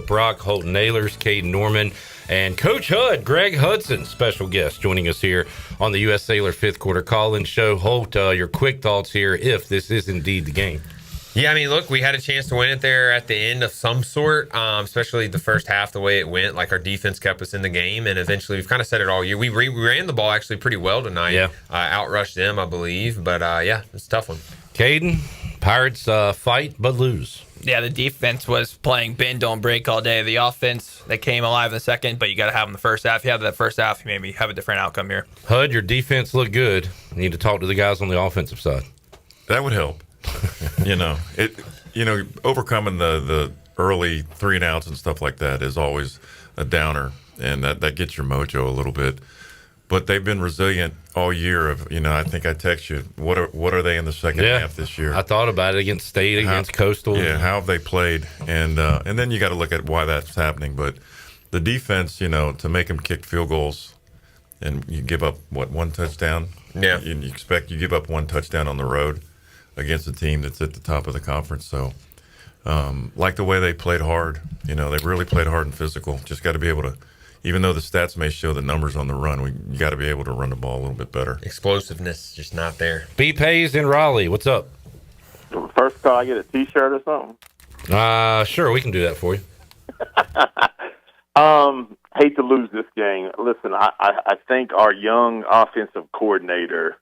Brock, Holton, Ahlers, Caiden Norman, and Coach Hud, Greg Hudson, special guest joining us here on the U.S. Sailor fifth quarter call-in show. Holt, your quick thoughts here if this is indeed the game. Yeah, I mean, look, we had a chance to win it there at the end of some sort, especially the first half, the way it went. Like, our defense kept us in the game, and eventually we've kind of said it all year. We ran the ball actually pretty well tonight. Yeah. Outrushed them, I believe. But, yeah, it's a tough one. Caiden, Pirates fight but lose. Yeah, the defense was playing bend, don't break all day. The offense, they came alive in the second, but you got to have them in the first half. If you have that first half, you maybe have a different outcome here. Hud, your defense looked good. You need to talk to the guys on the offensive side. That would help. Overcoming the early 3 and outs and stuff like that is always a downer, and that gets your mojo a little bit. But they've been resilient all year. I think I text you. What are they in the second half this year? I thought about it against State, against Coastal. Yeah, how have they played? And then you got to look at why that's happening. But the defense, to make them kick field goals, and you give up one touchdown. Yeah, you give up one touchdown on the road against a team that's at the top of the conference. So, like the way they played hard. They really played hard and physical. Just got to be able to. Even though the stats may show the numbers on the run, you got to be able to run the ball a little bit better. Explosiveness just not there. B. Pays in Raleigh. What's up? First call, I get a T-shirt or something? Sure, we can do that for you. Hate to lose this game. Listen, I think our young offensive coordinator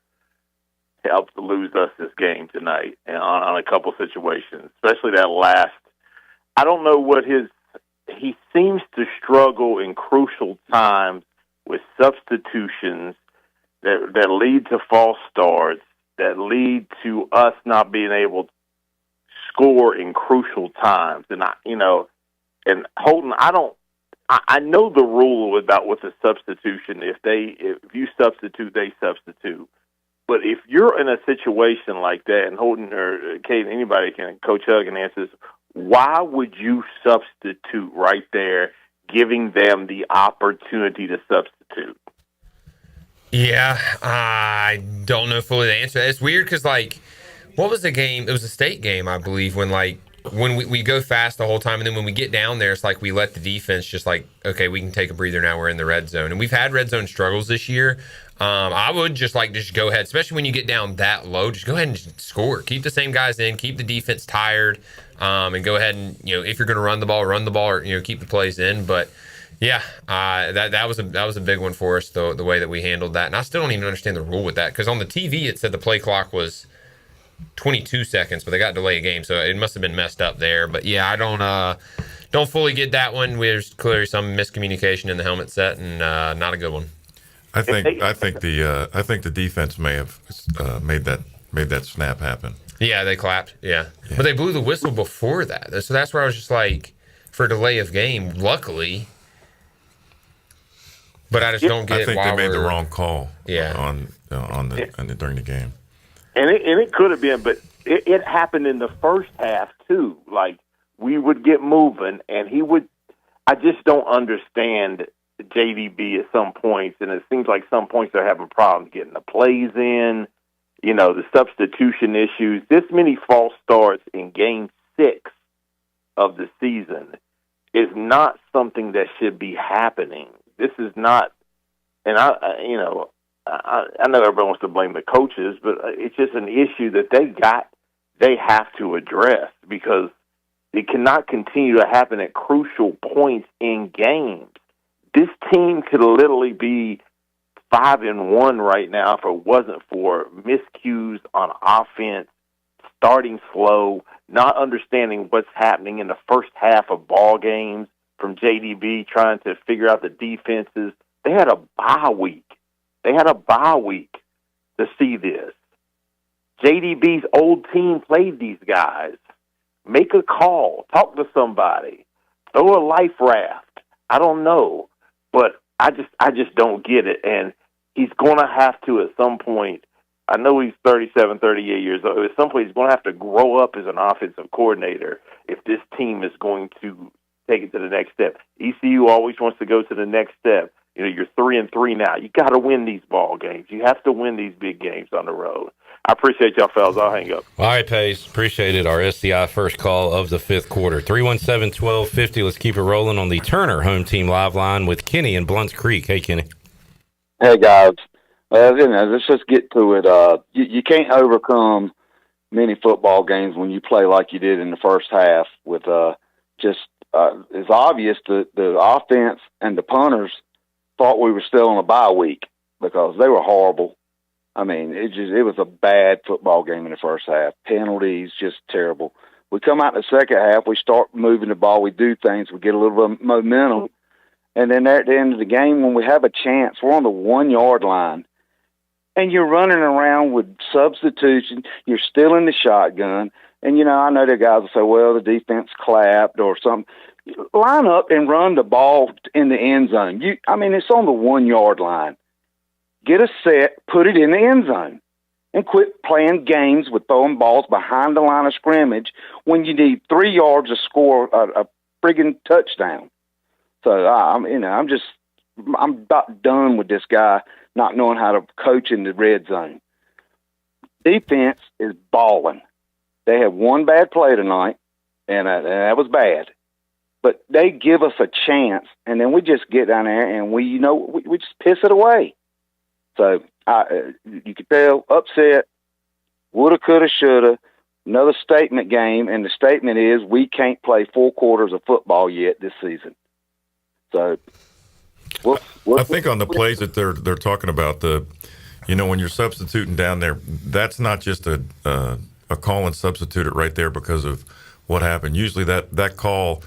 helped lose us this game tonight on a couple situations, especially that last. I don't know what he seems to struggle in crucial times with substitutions that lead to false starts, that lead to us not being able to score in crucial times. And and Holton, I know the rule about with a substitution. If you substitute, they substitute. But if you're in a situation like that, and Holton or Caiden, anybody can, Coach Hug can answer this, why would you substitute right there, giving them the opportunity to substitute? Yeah, I don't know fully the answer. It's weird because, what was the game? It was a State game, I believe, when we go fast the whole time, and then when we get down there, it's like we let the defense just okay, we can take a breather now. We're in the red zone. And we've had red zone struggles this year. I would just go ahead, especially when you get down that low, just go ahead and score. Keep the same guys in, keep the defense tired, and go ahead and, if you're going to run the ball, or, keep the plays in. But, yeah, that was a big one for us, the way that we handled that. And I still don't even understand the rule with that, because on the TV it said the play clock was 22 seconds, but they got delay a game, so it must have been messed up there. But, yeah, I don't fully get that one. There's clearly some miscommunication in the helmet set, and not a good one. I think the defense may have made that snap happen. Yeah, they clapped. Yeah, but they blew the whistle before that, so that's where I was just for a delay of game. Luckily, but I just don't get. I think why they made the wrong call. Yeah. during the game. And it could have been, but it happened in the first half too. We would get moving, and he would. I just don't understand JDB at some points, and it seems like some points they're having problems getting the plays in, the substitution issues. This many false starts in Game 6 of the season is not something that should be happening. This is not, and I know everybody wants to blame the coaches, but it's just an issue that they have to address, because it cannot continue to happen at crucial points in games. This team could literally be 5-1 right now if it wasn't for miscues on offense, starting slow, not understanding what's happening in the first half of ball games from JDB, trying to figure out the defenses. They had a bye week. To see this. JDB's old team played these guys. Make a call. Talk to somebody. Throw a life raft. I don't know. But I just don't get it. And he's going to have to at some point. I know he's 37, 38 years old. At some point, he's going to have to grow up as an offensive coordinator if this team is going to take it to the next step. ECU always wants to go to the next step. You're 3-3 now. You got to win these ball games. You have to win these big games on the road. I appreciate y'all, fellas. I'll hang up. All right, Pace. Appreciate it. Our SCI first call of the fifth quarter. 317-1250. Let's keep it rolling on the Turner home team live line with Kenny in Blunt's Creek. Hey, Kenny. Hey, guys. Let's just get to it. You can't overcome many football games when you play like you did in the first half with it's obvious that the offense and the punters thought we were still on a bye week because they were horrible. I mean, it was a bad football game in the first half. Penalties, just terrible. We come out in the second half, we start moving the ball, we do things, we get a little bit of momentum, and then at the end of the game, when we have a chance, we're on the 1 yard line, and you're running around with substitution, you're still in the shotgun, and I know the guys will say, well, the defense clapped or something. Line up and run the ball in the end zone. It's on the 1 yard line. Get a set, put it in the end zone, and quit playing games with throwing balls behind the line of scrimmage when you need 3 yards to score a friggin' touchdown. So I'm about done with this guy not knowing how to coach in the red zone. Defense is balling. They had one bad play tonight, and that was bad. But they give us a chance, and then we just get down there and we just piss it away. So you could tell, upset, woulda, coulda, shoulda, another statement game, and the statement is we can't play 4 quarters of football yet this season. So I think on the plays that they're talking about, when you're substituting down there, that's not just a call and substitute it right there because of what happened. Usually that call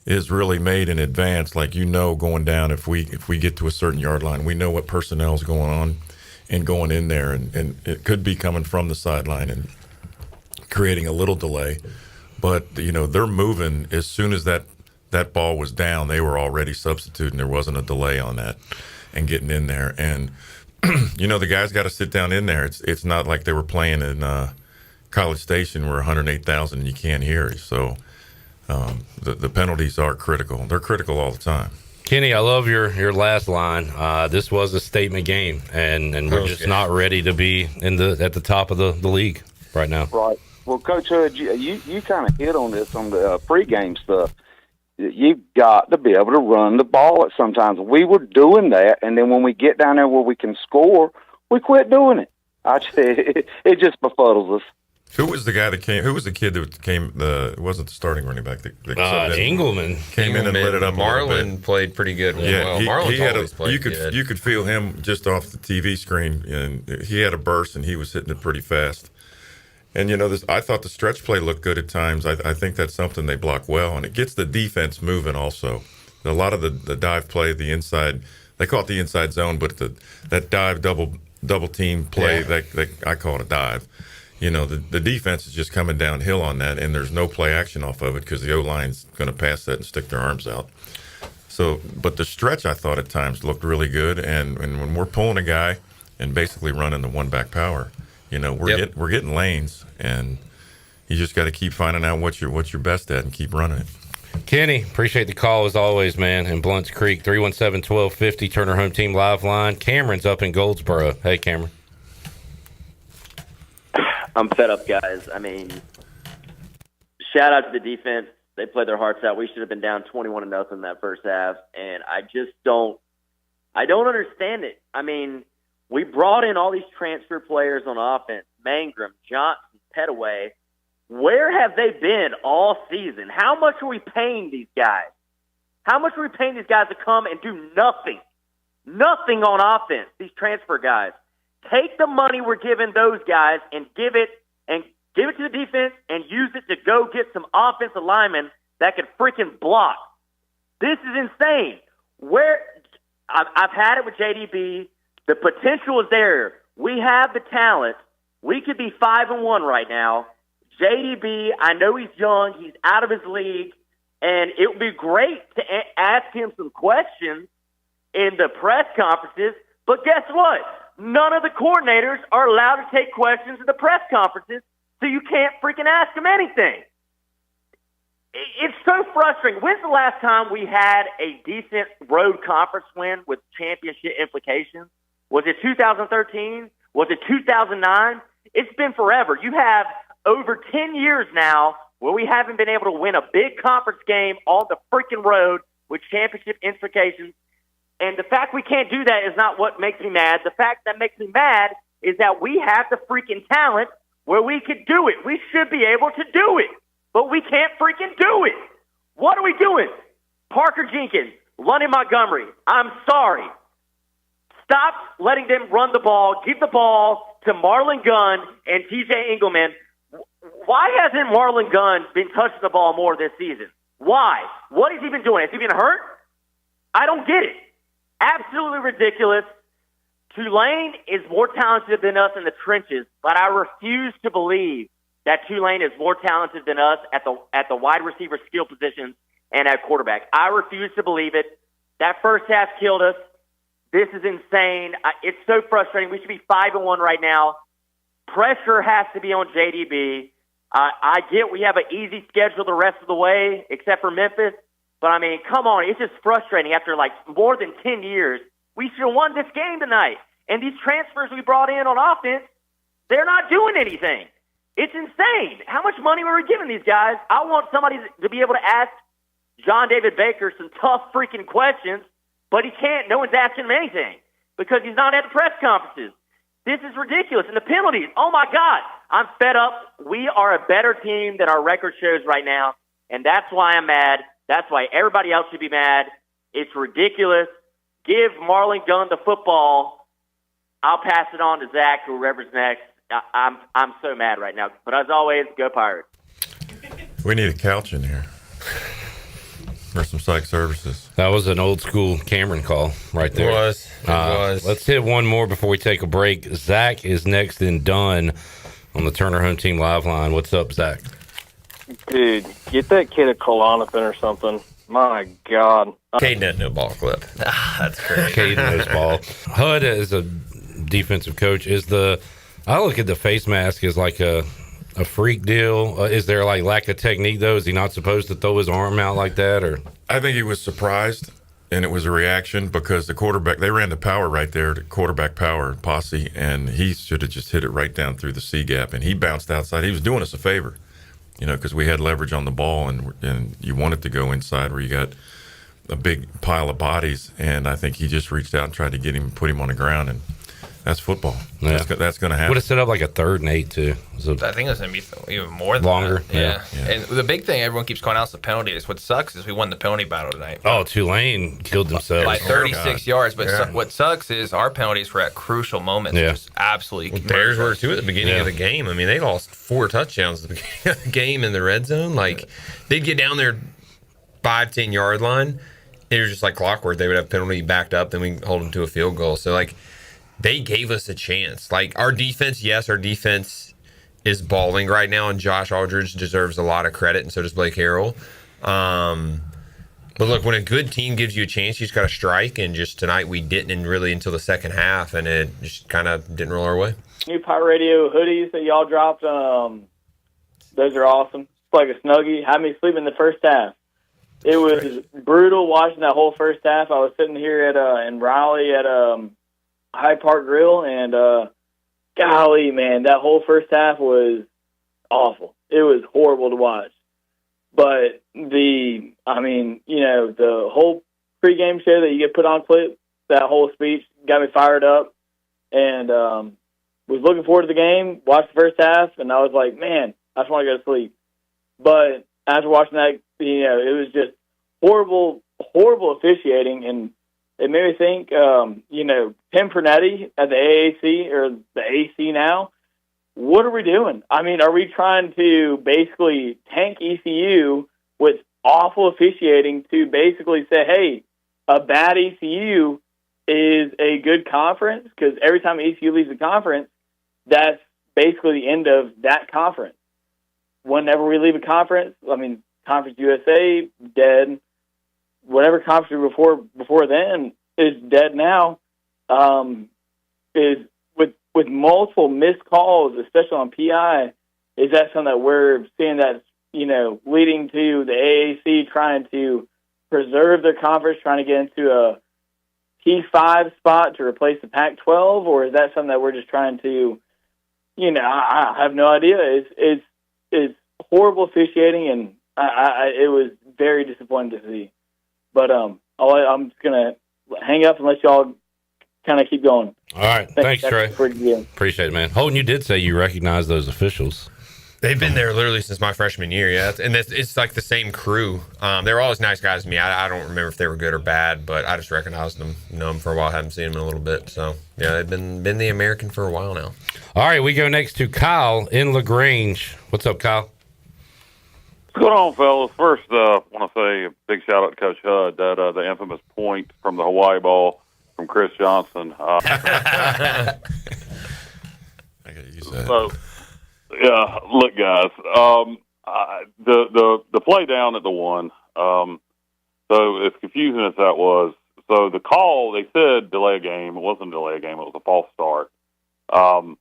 is really made in advance, like going down if we get to a certain yard line, we know what personnel is going on and going in there, and it could be coming from the sideline and creating a little delay. But they're moving as soon as that ball was down, they were already substituting. There wasn't a delay on that and getting in there. And the guys got to sit down in there. It's not like they were playing in College Station where 108,000 and you can't hear. So the penalties are critical. They're critical all the time. Kenny, I love your last line. This was a statement game, and we're just not ready to be at the top of the league right now. Right. Well, Coach Hood, you kind of hit on this on the pregame stuff. You've got to be able to run the ball at sometimes. We were doing that, and then when we get down there where we can score, we quit doing it. It just befuddles us. Who was the guy that came? Who was the kid that came? It wasn't the starting running back. Engelman came in and lit it up. Marlon played pretty good. You could feel him just off the TV screen, and he had a burst, and he was hitting it pretty fast. And I thought the stretch play looked good at times. I think that's something they block well, and it gets the defense moving. Also, a lot of the dive play, the inside, they call it the inside zone, but that dive double team play, that I call it a dive. The defense is just coming downhill on that, and there's no play action off of it because the O-line's going to pass that and stick their arms out. So, but the stretch I thought at times looked really good, and when we're pulling a guy and basically running the one back power, we're getting lanes, and you just got to keep finding out what you're best at and keep running it. Kenny, appreciate the call as always, man. In Blunt's Creek, 317-1250, Turner Home Team Live Line. Cameron's up in Goldsboro. Hey, Cameron. I'm fed up, guys. Shout out to the defense. They played their hearts out. We should have been down 21-0 in that first half, and I don't understand it. We brought in all these transfer players on offense, Mangrum, Johnson, Petaway. Where have they been all season? How much are we paying these guys? How much are we paying these guys to come and do nothing? Nothing on offense, these transfer guys. Take the money we're giving those guys and give it to the defense and use it to go get some offensive linemen that can freaking block. This is insane. I've had it with JDB. The potential is there. We have the talent. We could be 5-1 right now. JDB, I know he's young. He's out of his league. And it would be great to ask him some questions in the press conferences. But guess what? None of the coordinators are allowed to take questions in the press conferences, so you can't freaking ask them anything. It's so frustrating. When's the last time we had a decent road conference win with championship implications? Was it 2013? Was it 2009? It's been forever. You have over 10 years now where we haven't been able to win a big conference game on the freaking road with championship implications. And the fact we can't do that is not what makes me mad. The fact that makes me mad is that we have the freaking talent where we could do it. We should be able to do it, but we can't freaking do it. What are we doing? Parker Jenkins, London Montgomery, I'm sorry. Stop letting them run the ball. Give the ball to Marlon Gunn and TJ Engelman. Why hasn't Marlon Gunn been touching the ball more this season? Why? What has he been doing? Has he been hurt? I don't get it. Absolutely ridiculous. Tulane is more talented than us in the trenches, but I refuse to believe that Tulane is more talented than us at the wide receiver skill positions and at quarterback. I refuse to believe it. That first half killed us. This is insane. It's so frustrating. We should be 5-1 right now. Pressure has to be on JDB. I get we have an easy schedule the rest of the way, except for Memphis. But, I mean, come on. It's just frustrating. After, like, more than 10 years, we should have won this game tonight. And these transfers we brought in on offense, they're not doing anything. It's insane. How much money were we giving these guys? I want somebody to be able to ask John David Baker some tough freaking questions, but he can't. No one's asking him anything because he's not at the press conferences. This is ridiculous. And the penalties, oh, my God. I'm fed up. We are a better team than our record shows right now, and that's why I'm mad. That's why everybody else should be mad. It's ridiculous. Give Marlon Gunn the football. I'll pass it on to Zach, whoever's next. I'm so mad right now. But as always, go Pirates. We need a couch in here for some psych services. That was an old school Cameron call right there. It was. Let's hit one more before we take a break. Zach is next and done on the Turner Home Team Live line. What's up, Zach? Dude, get that kid a Klonopin or something. My God. Caiden doesn't know ball clip. That's great. Caiden knows ball. Hud is a defensive coach. I look at the face mask as like a freak deal. Is there like lack of technique though? Is he not supposed to throw his arm out like that? Or I think he was surprised, and it was a reaction because the quarterback, they ran the power right there, the quarterback power posse, and he should have just hit it right down through the C gap, and he bounced outside. He was doing us a favor, because we had leverage on the ball, and you wanted to go inside where you got a big pile of bodies, and I think he just reached out and tried to get him, put him on the ground, and that's football. Yeah. That's going to happen. would have set up like a 3rd and 8 too. I think it's going to be even more than longer. That. Yeah. And the big thing everyone keeps calling out is the penalties. What sucks is we won the penalty battle tonight. Oh, Tulane killed themselves by 36 yards. But Yeah. what sucks is our penalties were at crucial moments. Yeah. Just absolutely. Theirs were too at the beginning Yeah. of the game. I mean, they lost 4 touchdowns at the beginning of the game in the red zone. Like, they'd get down their 5-10 yard line. It was just like clockwork. They would have penalty backed up, then we hold them to a field goal. So, like, they gave us a chance. Like, our defense is balling right now, and Josh Aldridge deserves a lot of credit, and so does Blake Harrell. But look, when a good team gives you a chance, you just got to strike, and just tonight we didn't really until the second half, and it just kind of didn't roll our way. New Pirate Radio hoodies that y'all dropped, those are awesome. It's like a Snuggie. Had me sleeping the first half. It was brutal watching that whole first half. I was sitting here in Raleigh at Hyde Park Grill, and golly, man, that whole first half was awful. It was horrible to watch. But the whole pregame show that you get put on clip, that whole speech got me fired up, and was looking forward to the game, watched the first half, and I was like, man, I just want to go to sleep. But after watching that, it was just horrible officiating, and it made me think, Tim Pernetti at the AAC, or the AC now, what are we doing? I mean, are we trying to basically tank ECU with awful officiating to basically say, hey, a bad ECU is a good conference? Because every time ECU leaves the conference, that's basically the end of that conference. Whenever we leave a conference, I mean, Conference USA, dead. Whatever conference before then is dead now. Is with multiple missed calls, especially on PI, is that something that we're seeing that's, leading to the AAC trying to preserve their conference, trying to get into a P5 spot to replace the Pac-12, or is that something that we're just trying to, I have no idea. It's horrible officiating, and it was very disappointing to see. But I'm just gonna hang up and let y'all kind of keep going. All right, thanks, Trey. Appreciate it, man. Holton, you did say you recognize those officials. They've been there literally since my freshman year, yeah. And it's like the same crew. They were always nice guys to me. I don't remember if they were good or bad, but I just recognized them. Know them for a while, haven't seen them in a little bit. So, yeah, they've been the American for a while now. All right, we go next to Kyle in LaGrange. What's up, Kyle? What's going on, fellas? First, I want to say a big shout-out to Coach Hud, that the infamous point from the Hawaii ball from Chris Johnson. I got to use that. So, yeah, look, guys, the play down at the one, so as confusing as that was, so the call, they said delay a game. It wasn't a delay a game. It was a false start. Hauser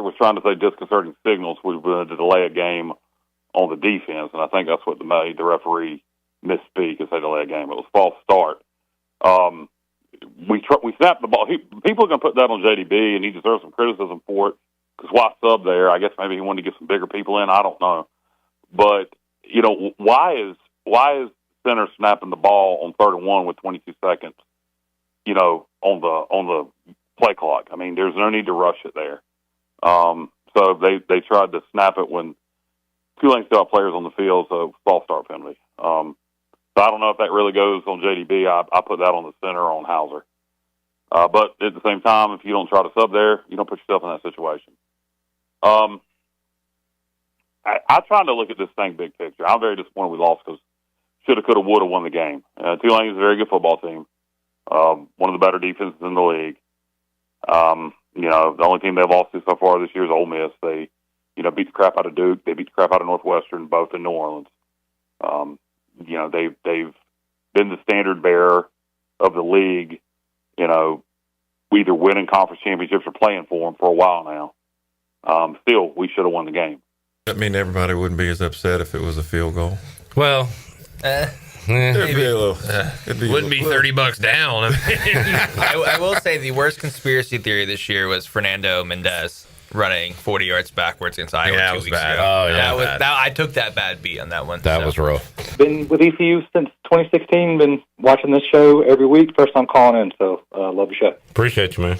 was trying to say disconcerting signals would have been to delay a game on the defense, and I think that's what made the referee misspeak and say delay a game. It was a false start. We snapped the ball. People are going to put that on JDB, and he deserves some criticism for it. Because why sub there? I guess maybe he wanted to get some bigger people in. I don't know, but why is center snapping the ball on 3rd and 1 with 22 seconds? On the play clock. I mean, there's no need to rush it there. So they tried to snap it when Tulane still have players on the field, so false start penalty. So I don't know if that really goes on JDB. I put that on the center on Hauser. But at the same time, if you don't try to sub there, you don't put yourself in that situation. I'm trying to look at this thing big picture. I'm very disappointed we lost because shoulda, coulda, woulda won the game. Tulane is a very good football team. One of the better defenses in the league. The only team they've lost to so far this year is Ole Miss. They, beat the crap out of Duke. They beat the crap out of Northwestern, both in New Orleans. They've been the standard bearer of the league. Either winning conference championships or playing for them for a while now. Still, we should have won the game. That mean everybody wouldn't be as upset if it was a field goal? Well, it'd be a little. Wouldn't be $30 down. I will say the worst conspiracy theory this year was Fernando Mendez running 40 yards backwards against Iowa 2 weeks bad. ago. Oh, yeah. I took that bad beat on that one. That was rough. Been with ECU since 2016. Been watching this show every week. First time calling in, so love the show. Appreciate you, man.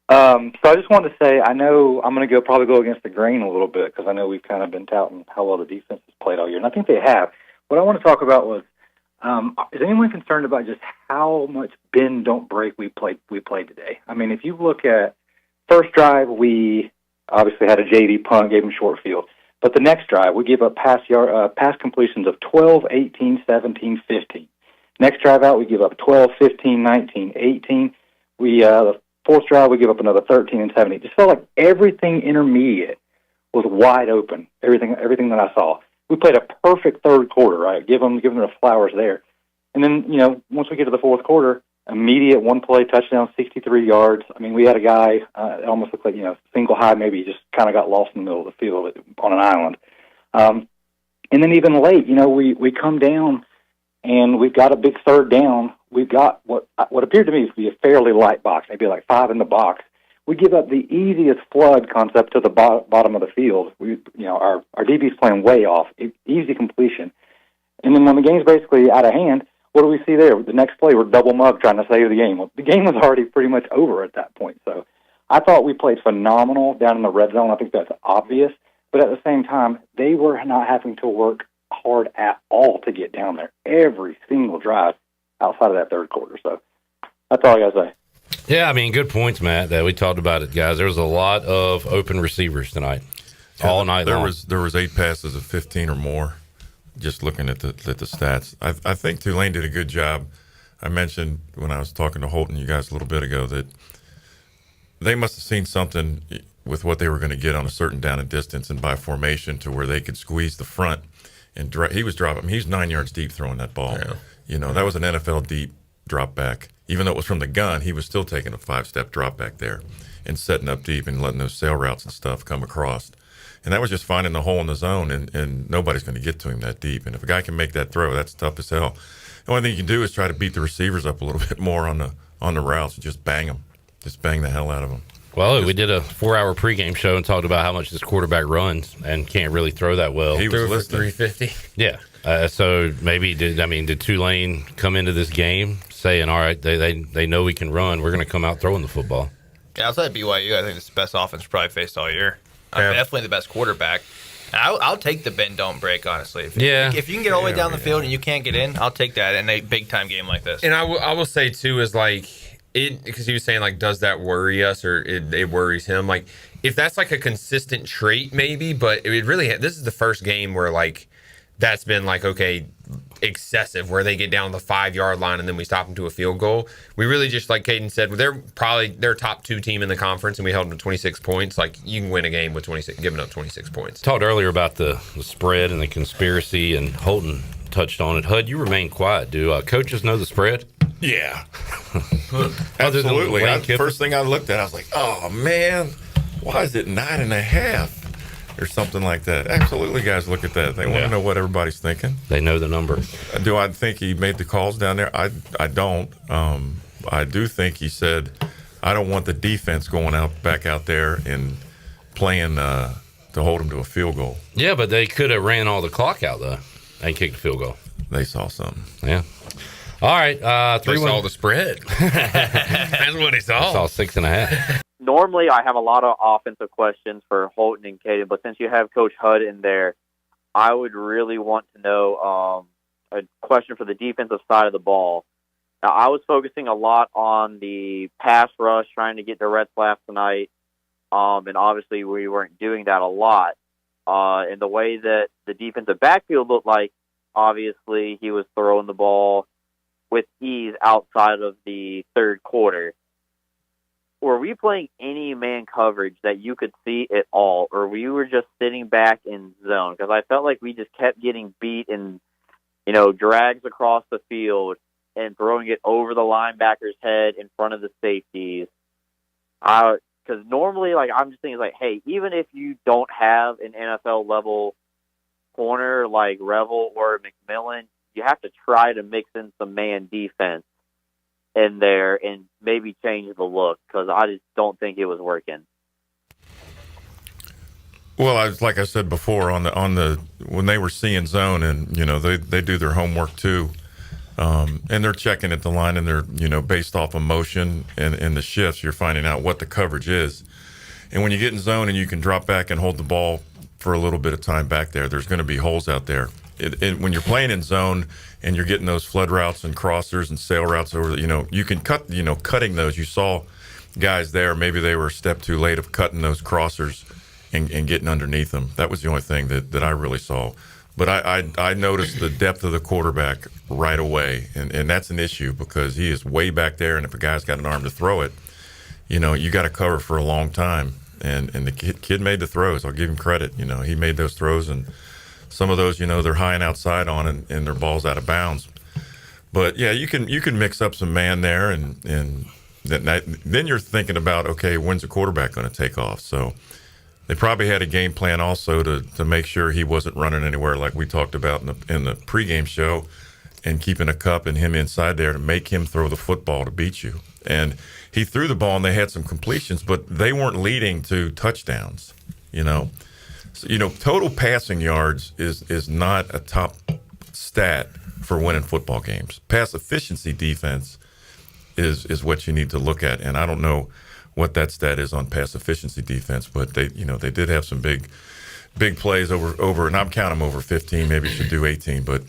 So I just wanted to say, I know I'm going to probably go against the grain a little bit because I know we've kind of been touting how well the defense has played all year, and I think they have. What I want to talk about was, is anyone concerned about just how much bend don't break we played today? I mean, if you look at first drive, we obviously had a JD punt, gave him short field. But the next drive, we gave up pass completions of 12, 18, 17, 15. Next drive out, we give up 12, 15, 19, 18. The fourth drive, we give up another 13 and 17. It just felt like everything intermediate was wide open, everything that I saw. We played a perfect third quarter, right? Give them the flowers there. And then, once we get to the fourth quarter, immediate one-play touchdown, 63 yards. I mean, we had a guy, it almost looked like, single high, maybe he just kind of got lost in the middle of the field on an island. And then even late, we come down and we've got a big third down. We've got what appeared to me to be a fairly light box, maybe like 5 in the box. We give up the easiest flood concept to the bottom of the field. Our DB's playing way off, easy completion. And then when the game's basically out of hand, what do we see there? The next play, we're double mug trying to save the game. Well, the game was already pretty much over at that point. So I thought we played phenomenal down in the red zone. I think that's obvious. But at the same time, they were not having to work hard at all to get down there. Every single drive outside of that third quarter. So that's all I got to say. Yeah, I mean, good points, Matt. That we talked about it, guys. There was a lot of open receivers tonight, all night long. There was 8 passes of 15 or more. Just looking at the stats, I think Tulane did a good job. I mentioned when I was talking to Holton, you guys, a little bit ago, that they must have seen something with what they were going to get on a certain down and distance and by formation to where they could squeeze the front. And he was dropping. He's 9 yards deep throwing that ball. Yeah. That was an NFL deep drop back. Even though it was from the gun, he was still taking a 5-step drop back there and setting up deep and letting those sail routes and stuff come across. And that was just finding the hole in the zone, and nobody's going to get to him that deep. And if a guy can make that throw, that's tough as hell. The only thing you can do is try to beat the receivers up a little bit more on the routes and just bang them. Just bang the hell out of them. Well, we did a 4-hour pregame show and talked about how much this quarterback runs and can't really throw that well. He was Threw for listening. 350. Yeah. So maybe did Tulane come into this game saying, all right, they know we can run. We're going to come out throwing the football. Yeah, outside of BYU, I think it's the best offense we probably faced all year. Yeah. Definitely the best quarterback. And I'll take the bend don't break, honestly. If you can get all the way down the field and you can't get in, I'll take that in a big time game like this. And I will say too is like it, because he was saying like, does that worry us or it worries him? Like if that's like a consistent trait, maybe, but it really this is the first game where like that's been like okay, excessive, where they get down the 5-yard line and then we stop them to a field goal. We really just, like Caiden said, they're top 2 team in the conference and we held them to 26 points. Like you can win a game with 26, giving up 26 points. Talked earlier about the spread and the conspiracy, and Holton touched on it. Hud, you remain quiet. Do coaches know the spread? Yeah. Other than Absolutely. Lane Kiffin? First thing I looked at, I was like, oh, man, why is it 9.5? Or something like that. Absolutely, guys, look at that. They want to know what everybody's thinking. They know the number. Do I think he made the calls down there? I don't. I do think he said, I don't want the defense going back out there and playing to hold him to a field goal. Yeah, but they could have ran all the clock out, though, and kicked a field goal. They saw something. Yeah. All right. They saw the spread. That's what he saw. Saw 6.5. Normally, I have a lot of offensive questions for Holton and Caiden, but since you have Coach Hud in there, I would really want to know a question for the defensive side of the ball. Now, I was focusing a lot on the pass rush, trying to get the red flags tonight, and obviously we weren't doing that a lot. And the way that the defensive backfield looked like, obviously he was throwing the ball with ease outside of the third quarter. Were we playing any man coverage that you could see at all, or we were just sitting back in zone? Because I felt like we just kept getting beat and, drags across the field and throwing it over the linebacker's head in front of the safeties. Because normally, I'm just thinking, hey, even if you don't have an NFL-level corner like Revel or McMillan, you have to try to mix in some man defense in there and maybe change the look, because I just don't think it was working. Well, like I said before, on the when they were seeing zone, and they do their homework too, and they're checking at the line, and they're based off of motion and the shifts, you're finding out what the coverage is. And when you get in zone and you can drop back and hold the ball for a little bit of time back there's going to be holes out there. When you're playing in zone and you're getting those flood routes and crossers and sail routes over, you can cut, cutting those. You saw guys there, maybe they were a step too late of cutting those crossers and getting underneath them. That was the only thing that I really saw. But I noticed the depth of the quarterback right away, and that's an issue because he is way back there, and if a guy's got an arm to throw it, you got to cover for a long time. And the kid made the throws. I'll give him credit. He made those throws, and some of those, they're high and outside on, and their ball's out of bounds. But yeah, you can mix up some man there, and then you're thinking about, okay, when's the quarterback going to take off? So they probably had a game plan also to make sure he wasn't running anywhere, like we talked about in the pregame show, and keeping a cup and him inside there to make him throw the football to beat you. And he threw the ball, and they had some completions, but they weren't leading to touchdowns. So, total passing yards is not a top stat for winning football games. Pass efficiency defense is what you need to look at, and I don't know what that stat is on pass efficiency defense, but they did have some big plays over, and I'm counting them over 15. Maybe you should do 18, but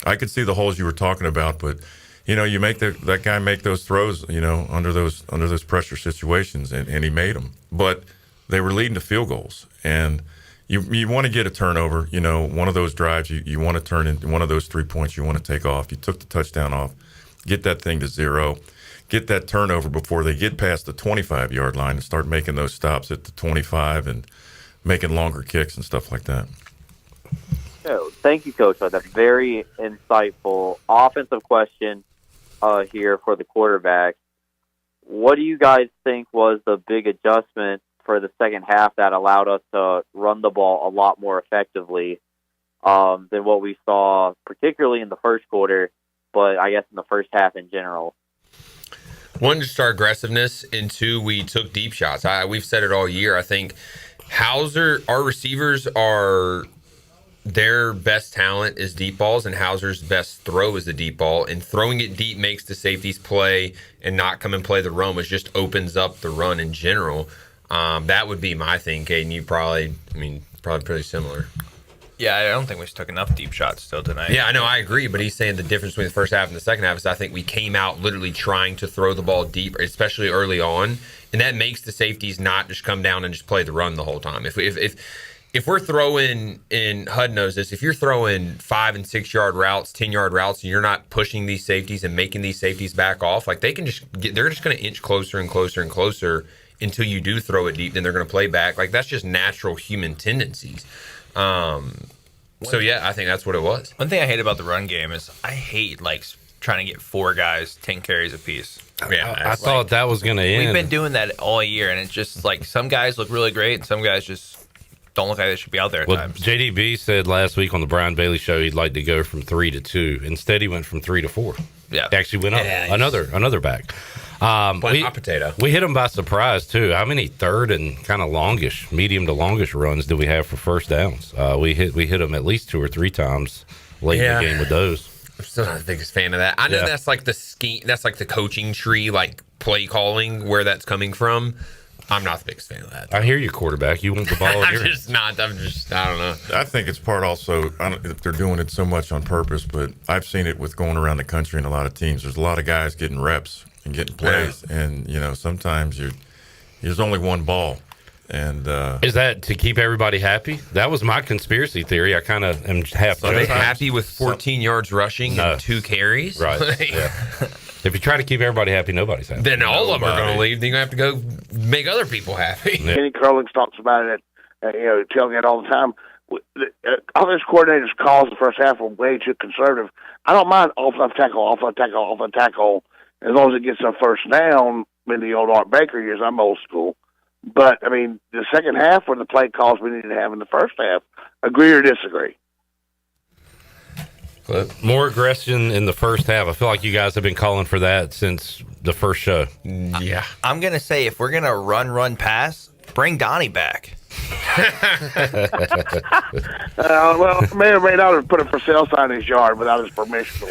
I could see the holes you were talking about. But you make that guy make those throws, under those pressure situations, and he made them. But they were leading to field goals, and you want to get a turnover. One of those drives you want to turn into one of those 3 points you want to take off. You took the touchdown off, get that thing to 0, get that turnover before they get past the 25-yard line and start making those stops at the 25 and making longer kicks and stuff like that. So, thank you, Coach, for that very insightful offensive question here for the quarterback. What do you guys think was the big adjustment for the second half that allowed us to run the ball a lot more effectively than what we saw, particularly in the first quarter, but I guess in the first half in general? One, just our aggressiveness, and two, we took deep shots. We've said it all year. I think Hauser, our receivers are their best talent is deep balls, and Hauser's best throw is the deep ball. And throwing it deep makes the safeties play and not come and play the run, which just opens up the run in general. That would be my thing, Caiden. You probably pretty similar. Yeah, I don't think we took enough deep shots still tonight. Yeah, I know, I agree, but he's saying the difference between the first half and the second half is I think we came out literally trying to throw the ball deep, especially early on, and that makes the safeties not just come down and just play the run the whole time. If we're throwing, and Hud knows this, if you're throwing 5 and 6 yard routes, 10-yard routes, and you're not pushing these safeties and making these safeties back off, like they're just going to inch closer and closer and closer until you do throw it deep, then they're going to play back. Like that's just natural human tendencies. So yeah, I think that's what it was. One thing I hate about the run game is I hate like trying to get 4 guys 10 carries apiece. Yeah, I thought that was going to end. We've been doing that all year, and it's just like some guys look really great, and some guys just don't look like they should be out there at times. JDB said last week on the Brian Bailey show he'd like to go from 3 to 2. Instead, he went from 3 to 4. Yeah, he actually went up another back. Hot potato. We hit him by surprise too. How many third and kind of longish, medium to longish runs do we have for first downs? We hit him at least 2 or 3 times late in the game with those. I'm still not the biggest fan of that. I know that's like the scheme, that's like the coaching tree, like play calling, where that's coming from. I'm not the biggest fan of that. I hear you, quarterback. You want the ball in your hands. I don't know. I think it's part also, I don't know if they're doing it so much on purpose, but I've seen it with going around the country and a lot of teams. There's a lot of guys getting reps and getting plays, and sometimes there's only one ball. And is that to keep everybody happy? That was my conspiracy theory. I kind of am half. Are they happy with 14 yards rushing and 2 carries? Right. Yeah. If you try to keep everybody happy, nobody's happy. Then all of them are going to leave. Then you're going to have to go make other people happy. Yeah. Kenny Curlings talks about it at tailgate all the time. All those coordinators' calls the first half were way too conservative. I don't mind offensive tackle, as long as it gets a first down. In the old Art Baker years, I'm old school. But, I mean, the second half were the play calls we needed to have in the first half. Agree or disagree? More aggression in the first half. I feel like you guys have been calling for that since the first show. Yeah. I'm going to say if we're going to run, pass, bring Donnie back. Well, may or may not have put a for sale sign in his yard without his permission.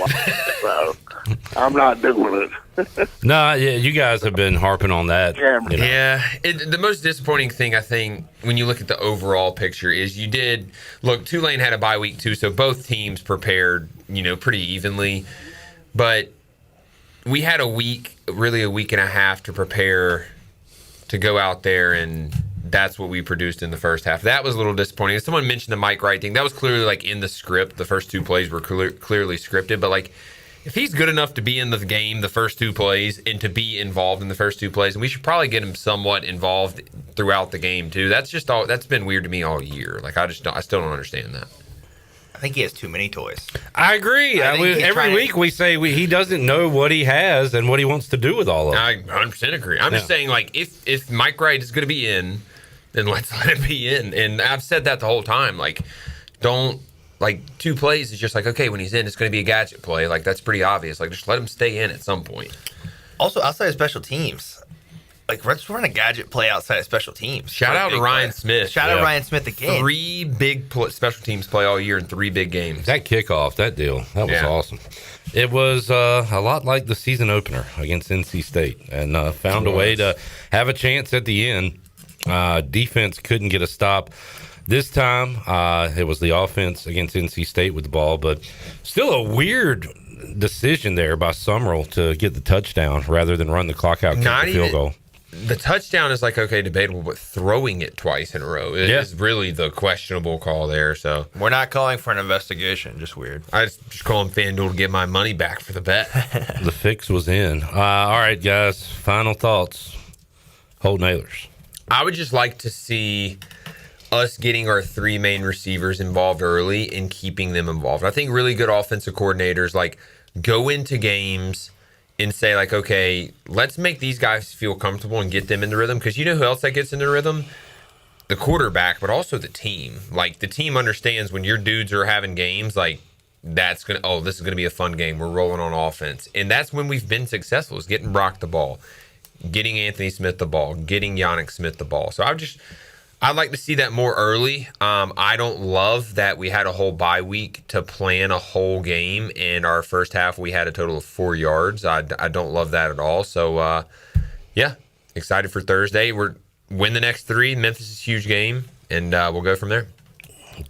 So I'm not doing it. No, you guys have been harping on that. Yeah. The most disappointing thing, I think, when you look at the overall picture is Tulane had a bye week too, so both teams prepared, pretty evenly. But we had a week and a half to prepare to go out there, and that's what we produced in the first half. That was a little disappointing. Someone mentioned the Mike Wright thing. That was clearly like in the script. The first 2 plays were clearly scripted, but like, if he's good enough to be in the game the first 2 plays and to be involved in the first 2 plays, and we should probably get him somewhat involved throughout the game too. That's been weird to me all year. Like I still don't understand that. I think he has too many toys. I agree. Every week we say he doesn't know what he has and what he wants to do with all of it. I 100% agree. I'm just saying, like, if Mike Wright is going to be in, then let's let him be in. And I've said that the whole time. Like, don't. Like, 2 plays is just like, okay, when he's in, it's going to be a gadget play. Like, that's pretty obvious. Like, just let him stay in at some point. Also, outside of special teams, like, let's run a gadget play outside of special teams. Shout out to Ryan Smith. Shout out Ryan Smith again. 3 big special teams play all year in 3 big games. That kickoff, that deal, that was awesome. It was a lot like the season opener against NC State, and found a way to have a chance at the end. Defense couldn't get a stop. This time, it was the offense against NC State with the ball, but still a weird decision there by Summerall to get the touchdown rather than run the clock out, kick the field goal. The touchdown is like, okay, debatable, but throwing it twice in a row is really the questionable call there. So we're not calling for an investigation, just weird. I just call him FanDuel to get my money back for the bet. The fix was in. All right, guys, final thoughts. Holton Ahlers. I would just like to see us getting our 3 main receivers involved early and keeping them involved. I think really good offensive coordinators like go into games and say like, okay, let's make these guys feel comfortable and get them in the rhythm, because you know who else that gets in the rhythm? The quarterback, but also the team. Like the team understands when your dudes are having games, like this is gonna be a fun game. We're rolling on offense, and that's when we've been successful. Is getting Brock the ball, getting Anthony Smith the ball, getting Yannick Smith the ball. So I'd like to see that more early. I don't love that we had a whole bye week to plan a whole game, and our first half we had a total of 4 yards. I don't love that at all. So yeah, excited for Thursday. We're win the next 3. Memphis is a huge game, and we'll go from there.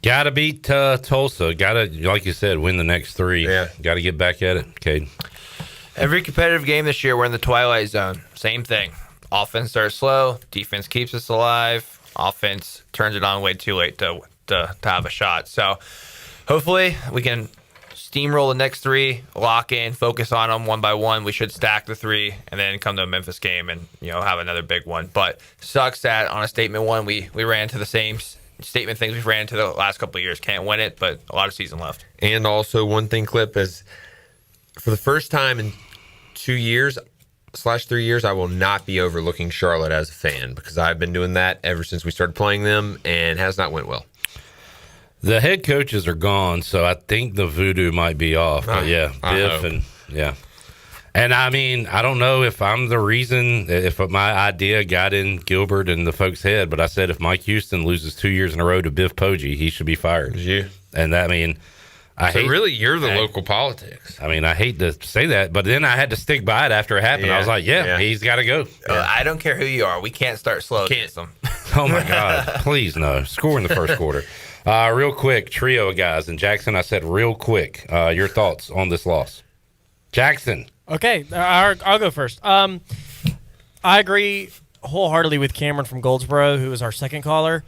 Gotta beat Tulsa. Gotta, like you said, win the next 3. Yeah. Gotta get back at it, Caiden. Every competitive game this year, we're in the twilight zone. Same thing. Offense starts slow. Defense keeps us alive. Offense turns it on way too late to have a shot. So hopefully we can steamroll the next 3, lock in, focus on them one by one. We should stack the 3 and then come to a Memphis game and have another big one. But sucks that on a statement one we ran into the same statement things we've ran into the last couple of years. Can't win it, but a lot of season left. And also one thing, Clip, is for the first time in 2 years / 3 years, I will not be overlooking Charlotte as a fan because I've been doing that ever since we started playing them and has not went well. The head coaches are gone, so I think the voodoo might be off. But yeah, Biff and yeah. And I mean, I don't know if I'm the reason, if my idea got in Gilbert and the folks' head, but I said if Mike Houston loses 2 years in a row to Biff Poggi, he should be fired. You. And that, I mean, you're the local politics. I mean, I hate to say that, but then I had to stick by it after it happened. I was like, he's got to go. I don't care who you are. We can't start slow against them. Oh, my God. Please, no. Score in the first quarter. Real quick, trio of guys. And Jackson, I said real quick, your thoughts on this loss. Jackson. Okay, I'll go first. I agree wholeheartedly with Cameron from Goldsboro, who was our second caller.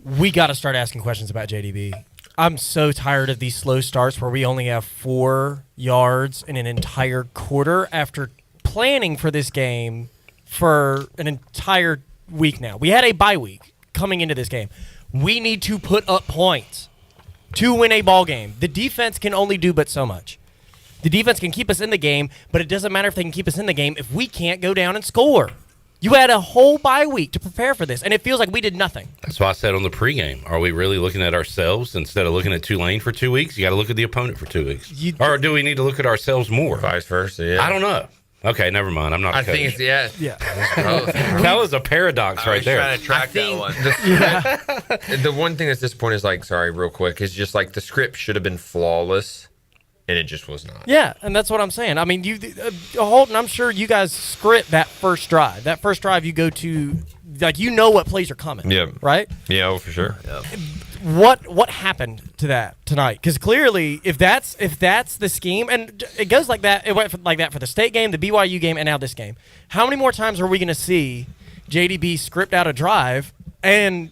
We got to start asking questions about JDB. I'm so tired of these slow starts where we only have 4 yards in an entire quarter after planning for this game for an entire week now. We had a bye week coming into this game. We need to put up points to win a ball game. The defense can only do but so much. The defense can keep us in the game, but it doesn't matter if they can keep us in the game if we can't go down and score. You had a whole bye week to prepare for this, and it feels like we did nothing. That's why I said on the pregame, are we really looking at ourselves instead of looking at Tulane for 2 weeks? You got to look at the opponent for 2 weeks. Or do we need to look at ourselves more? Vice versa, yeah. I don't know. Okay, never mind. I'm not a coach. I think it's, yeah. That was a paradox right there. Trying to track that one. The one thing that's disappointing is, real quick, is just, the script should have been flawless. And it just was not. Yeah, and that's what I'm saying. I mean, Holton, I'm sure you guys script that first drive. That first drive, you go to, what plays are coming. Yeah. Right? Yeah, for sure. Yeah. What happened to that tonight? Because clearly, if that's the scheme, and it goes like that, it went like that for the state game, the BYU game, and now this game. How many more times are we going to see JDB script out a drive, and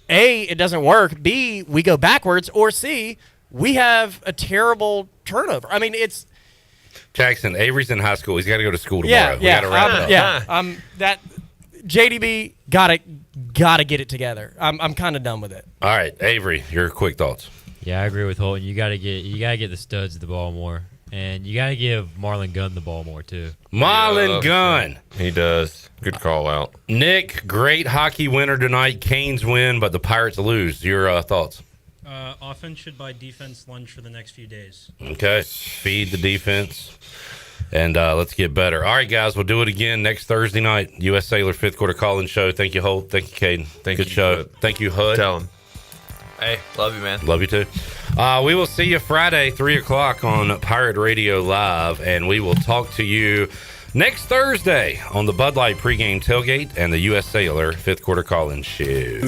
A, it doesn't work, B, we go backwards, or C, we have a terrible turnover. I mean, it's Jackson. Avery's in high school. He's got to go to school tomorrow. Yeah, we got to wrap it up. That JDB gotta get it together. I'm kind of done with it. All right, Avery, your quick thoughts. Yeah, I agree with Holton. You gotta get the studs the ball more, and you gotta give Marlon Gunn the ball more too. Marlon Gunn. He does. Good call out. Nick, great hockey winner tonight. Canes win, but the Pirates lose. Your thoughts? Offense should buy defense lunch for the next few days. Okay. Feed the defense. And let's get better. All right, guys, we'll do it again next Thursday night. U.S. Sailor 5th quarter call-in show. Thank you, Holt. Thank you, Caiden. Good show. Thank you, Hud. Tell him. Hey, love you, man. Love you, too. We will see you Friday, 3 o'clock on Pirate Radio Live, and we will talk to you next Thursday on the Bud Light pregame tailgate and the U.S. Sailor 5th quarter call-in show.